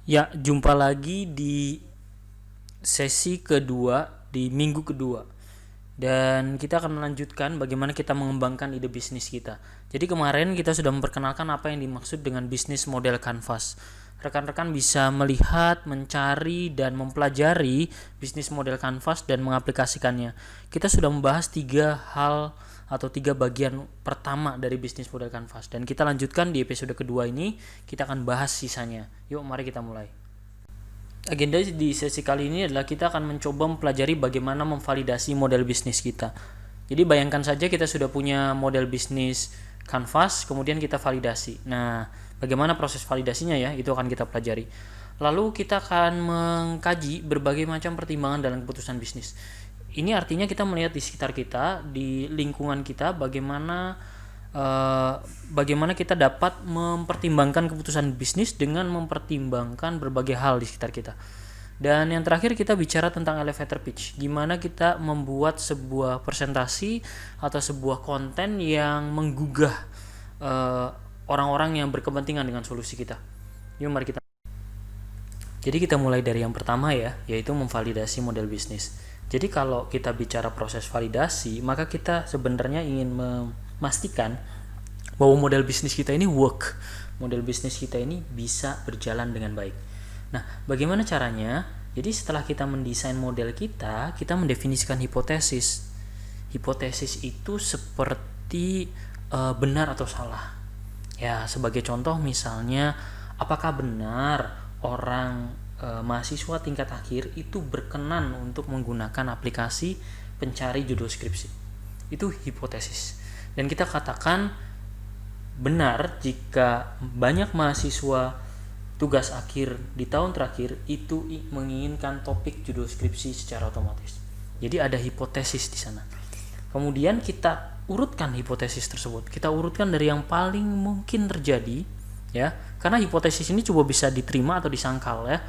Ya, jumpa lagi di sesi kedua di minggu kedua. Dan kita akan melanjutkan bagaimana kita mengembangkan ide bisnis kita. Jadi kemarin kita sudah memperkenalkan apa yang dimaksud dengan bisnis model canvas. Rekan-rekan bisa melihat, mencari, dan mempelajari bisnis model canvas dan mengaplikasikannya. Kita sudah membahas 3 hal atau 3 bagian pertama dari bisnis model canvas. Dan kita lanjutkan di episode kedua ini, kita akan bahas sisanya. Yuk, mari kita mulai. Agenda di sesi kali ini adalah kita akan mencoba mempelajari bagaimana memvalidasi model bisnis kita. Jadi bayangkan saja kita sudah punya model bisnis canvas, kemudian kita validasi. Nah, bagaimana proses validasinya ya? Itu akan kita pelajari. Lalu kita akan mengkaji berbagai macam pertimbangan dalam keputusan bisnis. Ini artinya kita melihat di sekitar kita, di lingkungan kita, bagaimana kita dapat mempertimbangkan keputusan bisnis dengan mempertimbangkan berbagai hal di sekitar kita. Dan yang terakhir kita bicara tentang elevator pitch, gimana kita membuat sebuah presentasi atau sebuah konten yang menggugah orang-orang yang berkepentingan dengan solusi kita. Yuk mari kita. Jadi kita mulai dari yang pertama ya, yaitu memvalidasi model bisnis. Jadi kalau kita bicara proses validasi, maka kita sebenarnya ingin memastikan bahwa model bisnis kita ini model bisnis kita ini bisa berjalan dengan baik. Nah, bagaimana caranya? Jadi setelah kita mendesain model kita mendefinisikan hipotesis. Hipotesis itu seperti benar atau salah. Ya, sebagai contoh misalnya, apakah benar orang mahasiswa tingkat akhir itu berkenan untuk menggunakan aplikasi pencari judul skripsi? Itu hipotesis. Dan kita katakan benar jika banyak mahasiswa tugas akhir di tahun terakhir itu menginginkan topik judul skripsi secara otomatis. Jadi ada hipotesis di sana. Kemudian kita urutkan hipotesis tersebut. Kita urutkan dari yang paling mungkin terjadi, ya. Karena hipotesis ini coba bisa diterima atau disangkal, ya.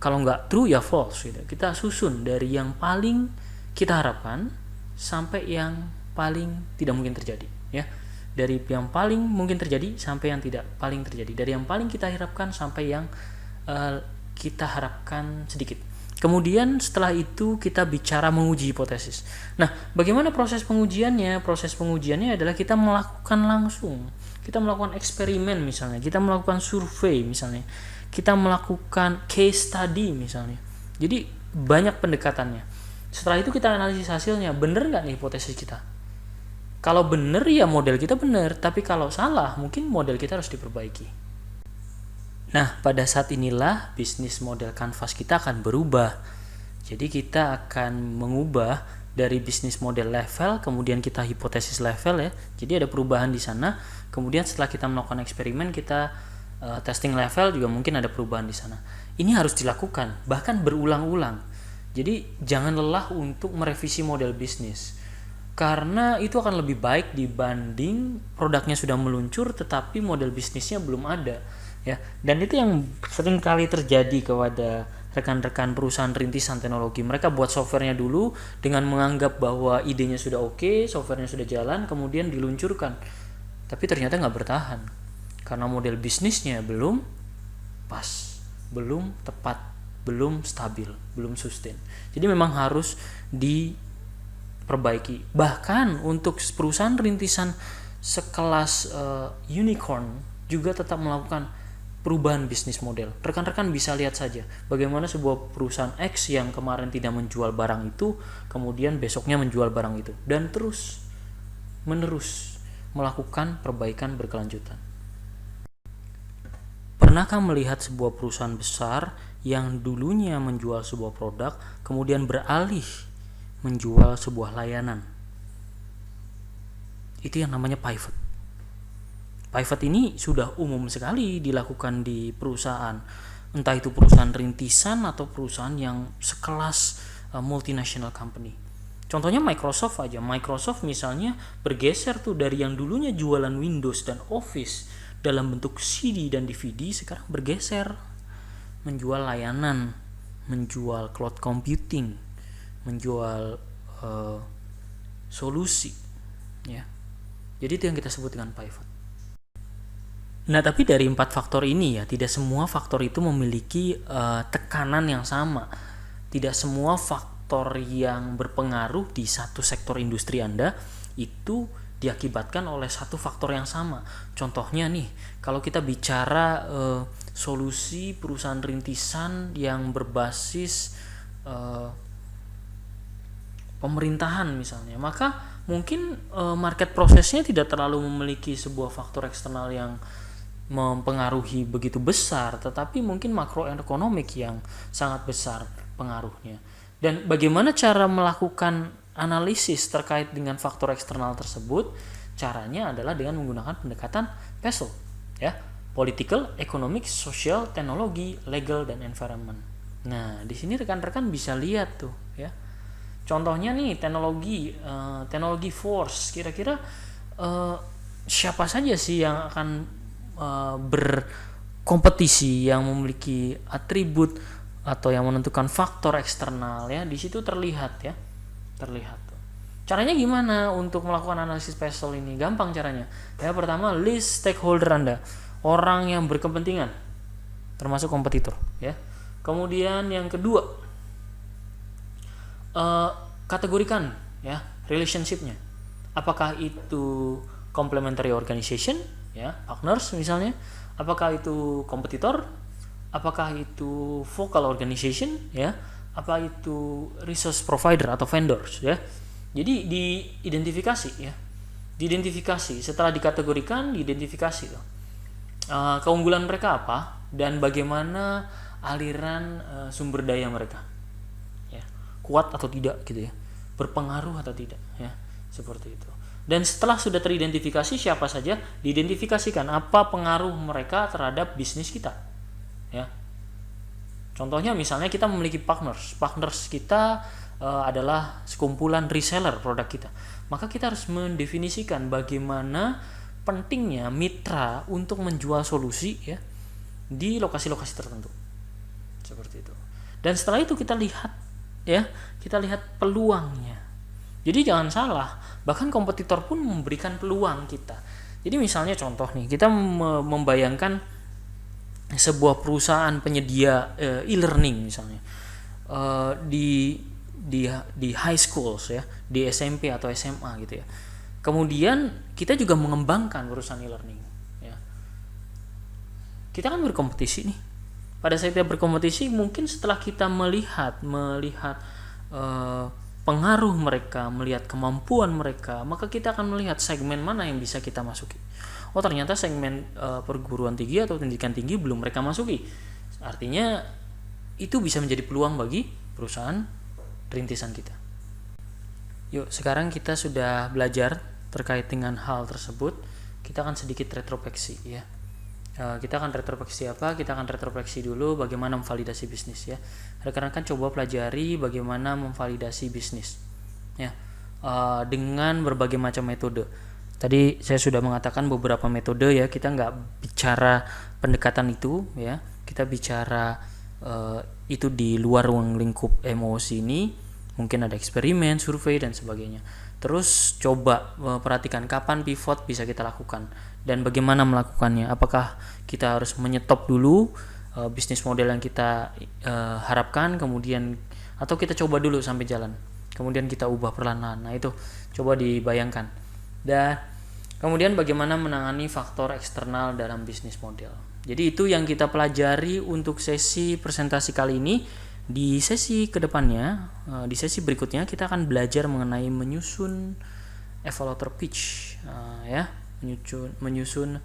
Kalau nggak true ya false gitu. Kita susun dari yang paling kita harapkan sampai yang paling tidak mungkin terjadi, ya. Dari yang paling mungkin terjadi sampai yang tidak paling terjadi. Dari yang paling kita harapkan sampai yang kita harapkan sedikit. Kemudian setelah itu kita bicara menguji hipotesis. Nah, bagaimana proses pengujiannya? Proses pengujiannya adalah kita melakukan langsung. Kita melakukan eksperimen misalnya, kita melakukan survei misalnya, kita melakukan case study misalnya. Jadi banyak pendekatannya. Setelah itu kita analisis hasilnya, bener nggak nih hipotesis kita? Kalau bener ya model kita bener, tapi kalau salah mungkin model kita harus diperbaiki. Nah, pada saat inilah bisnis model canvas kita akan berubah. Jadi kita akan mengubah dari bisnis model level, kemudian kita hipotesis level, ya. Jadi ada perubahan di sana. Kemudian setelah kita melakukan eksperimen, kita testing level juga mungkin ada perubahan di sana. Ini harus dilakukan, bahkan berulang-ulang. Jadi jangan lelah untuk merevisi model bisnis, karena itu akan lebih baik dibanding produknya sudah meluncur tetapi model bisnisnya belum ada, ya. Dan itu yang sering kali terjadi kepada rekan-rekan perusahaan rintisan teknologi. Mereka buat softwarenya dulu dengan menganggap bahwa idenya sudah oke, softwarenya sudah jalan, kemudian diluncurkan, tapi ternyata nggak bertahan karena model bisnisnya belum pas, belum tepat, belum stabil, belum sustain. Jadi memang harus diperbaiki. Bahkan untuk perusahaan rintisan sekelas unicorn juga tetap melakukan perubahan bisnis model. Rekan-rekan bisa lihat saja bagaimana sebuah perusahaan X yang kemarin tidak menjual barang itu kemudian besoknya menjual barang itu, dan terus menerus melakukan perbaikan berkelanjutan. Pernahkah melihat sebuah perusahaan besar yang dulunya menjual sebuah produk kemudian beralih menjual sebuah layanan? Itu yang namanya pivot. Pivot ini sudah umum sekali dilakukan di perusahaan, entah itu perusahaan rintisan atau perusahaan yang sekelas multinational company. Contohnya Microsoft aja. Microsoft misalnya bergeser tuh dari yang dulunya jualan Windows dan Office dalam bentuk CD dan DVD, sekarang bergeser menjual layanan, menjual cloud computing, menjual solusi, ya. Jadi itu yang kita sebut dengan pivot. Nah, tapi dari 4 faktor ini ya, tidak semua faktor itu memiliki tekanan yang sama. Tidak semua faktor yang berpengaruh di satu sektor industri Anda itu diakibatkan oleh satu faktor yang sama. Contohnya nih, kalau kita bicara solusi perusahaan rintisan yang berbasis pemerintahan misalnya, maka mungkin market prosesnya tidak terlalu memiliki sebuah faktor eksternal yang mempengaruhi begitu besar, tetapi mungkin makroekonomik yang sangat besar pengaruhnya. Dan bagaimana cara melakukan analisis terkait dengan faktor eksternal tersebut? Caranya adalah dengan menggunakan pendekatan PESEL, ya, political, economic, social, teknologi, legal, dan environment. Nah, di sini rekan-rekan bisa lihat tuh, ya. Contohnya nih, teknologi force, kira-kira siapa saja sih yang akan berkompetisi, yang memiliki atribut atau yang menentukan faktor eksternal, ya. Di situ terlihat tuh. Caranya gimana untuk melakukan analisis PESEL ini? Gampang caranya. Ya, pertama, list stakeholder Anda, orang yang berkepentingan, termasuk kompetitor, ya. Kemudian yang kedua, kategorikan, ya, relationship-nya. Apakah itu complementary organization, ya, partners misalnya, apakah itu kompetitor, apakah itu vocal organization, ya, apa itu resource provider atau vendors, ya. Jadi diidentifikasi, ya, setelah dikategorikan, diidentifikasi tuh. Keunggulan mereka apa dan bagaimana aliran sumber daya mereka, ya, kuat atau tidak gitu, ya, berpengaruh atau tidak, ya, seperti itu. Dan setelah sudah teridentifikasi siapa saja, diidentifikasikan apa pengaruh mereka terhadap bisnis kita, ya. Contohnya misalnya kita memiliki partners kita adalah sekumpulan reseller produk kita, maka kita harus mendefinisikan bagaimana pentingnya mitra untuk menjual solusi, ya, di lokasi-lokasi tertentu, seperti itu. Dan setelah itu kita lihat peluangnya. Jadi jangan salah, bahkan kompetitor pun memberikan peluang kita. Jadi misalnya contoh nih, kita membayangkan sebuah perusahaan penyedia e-learning misalnya di high schools, ya, di SMP atau SMA gitu, ya. Kemudian kita juga mengembangkan perusahaan e-learning, ya. Kita kan berkompetisi nih. Pada saat kita berkompetisi, mungkin setelah kita melihat pengaruh mereka, melihat kemampuan mereka, maka kita akan melihat segmen mana yang bisa kita masuki. Oh, ternyata segmen perguruan tinggi atau pendidikan tinggi belum mereka masuki. Artinya itu bisa menjadi peluang bagi perusahaan rintisan kita. Yuk, sekarang kita sudah belajar terkait dengan hal tersebut. Kita akan sedikit retrospeksi, ya. Kita akan retrospeksi dulu bagaimana memvalidasi bisnis, ya. Rekan-rekan coba pelajari bagaimana memvalidasi bisnis, ya, dengan berbagai macam metode. Tadi saya sudah mengatakan beberapa metode, ya. Kita nggak bicara pendekatan itu, ya. Kita bicara itu di luar ruang lingkup emosi ini. Mungkin ada eksperimen, survei, dan sebagainya. Terus coba perhatikan kapan pivot bisa kita lakukan dan bagaimana melakukannya. Apakah kita harus menyetop dulu bisnis model yang kita harapkan, kemudian atau kita coba dulu sampai jalan, kemudian kita ubah perlahan-lahan. Nah, itu coba dibayangkan. Dan kemudian bagaimana menangani faktor eksternal dalam bisnis model. Jadi itu yang kita pelajari untuk sesi presentasi kali ini. Di sesi kedepannya, di sesi berikutnya kita akan belajar mengenai menyusun evaluator pitch, ya, menyusun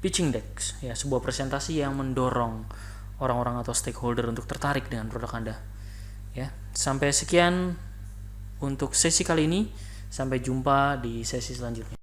pitching decks, ya, sebuah presentasi yang mendorong orang-orang atau stakeholder untuk tertarik dengan produk Anda, ya. Sampai sekian untuk sesi kali ini, sampai jumpa di sesi selanjutnya.